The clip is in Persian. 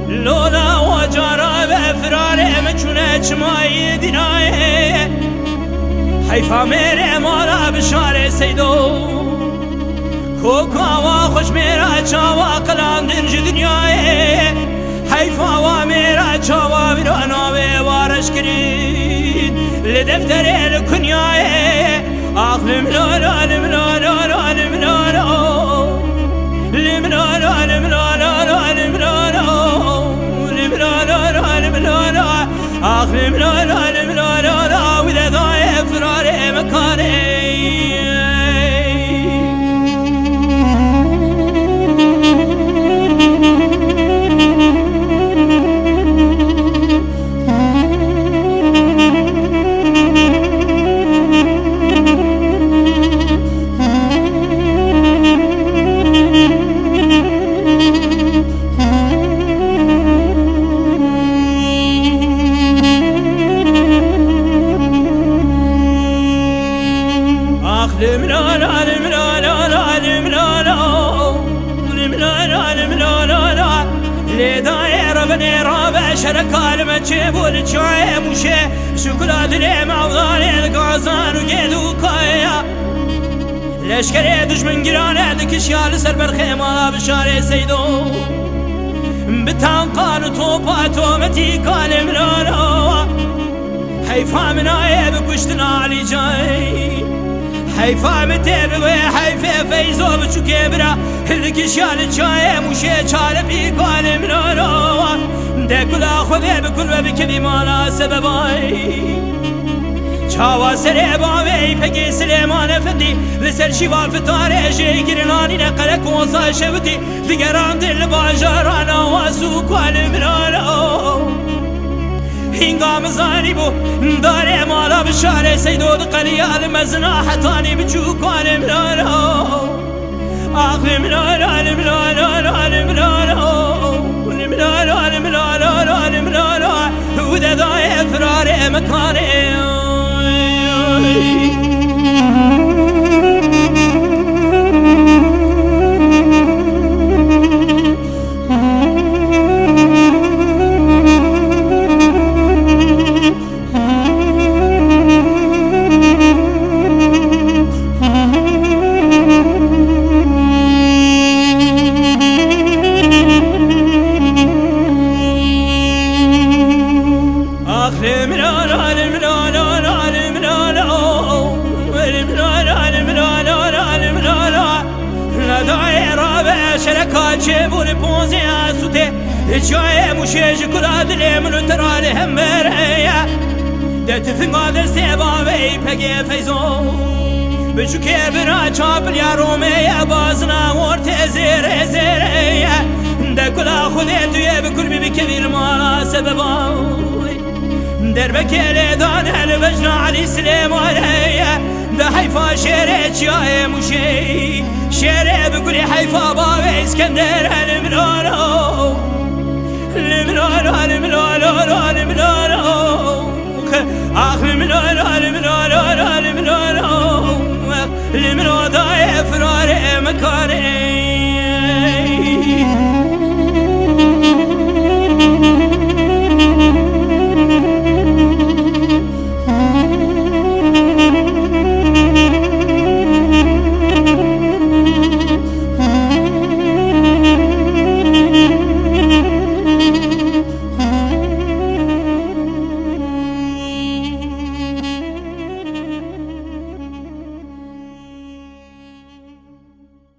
لولا وجارا بفرار مچونه چمای دینای حیفا میره مالا بشار سیدو کوکاوا خوش میرا چاوا قلان درج دنیای حیفا و میرا چاوا بیرانا به وارش کرید لدفتر الکنیای آخلم لالا لم لالا لم لالا لم لالا لم لالا لم لالا لم لالا لم لالا آخلم لالا لم لالا وذا ضايع فرار مكاني شركال ما تشيبوا الجوع مشي شوكولات ليمة وضال القازان وقيدو كايا ليش كريدش من قران هذيك اشياء سر بالخيمة بشاري سيدو بتان قانو توباتو متي قال ملالا حيفا من عيب كشتنا علي جاي حيفا متيب وحيفا فيزو بچو كبرا هلك اشياء الجاي مشي چال بي قال ملالا ده كل خذي بكل وبكذي مالا سبباي چاوا سر باوي پگي سليمان فدي لسر شيوا فتار جي گرناني نقلك وصا شوتي دگران دل باجارانا واسو قال مرالا هنگام زاني بو دار مالا بشار سيدود قليال مزنا حتاني بچو قال مرالا آخر مرالا مرالا مرالا ملالا وذا ضايع فرار مكاني شركات شبور بونزي اسوتي جاي مشيج كل ادلي من ترى لهم مريا دت ثقاد سبابي بقي فيزو بشو كبرا چاپ يا رومي بازنا ورت زير زيريا ده كل خذيت يا بكل بكبير ما سببا دربك لدان البجنا علي سليمان ده حيفا شيرت يا مشي شيري بقول حيفا بابي اسكندر المنارو المنارو المنارو المنارو اخ المنارو المنارو المنارو المنارو ضايع فرار مكاني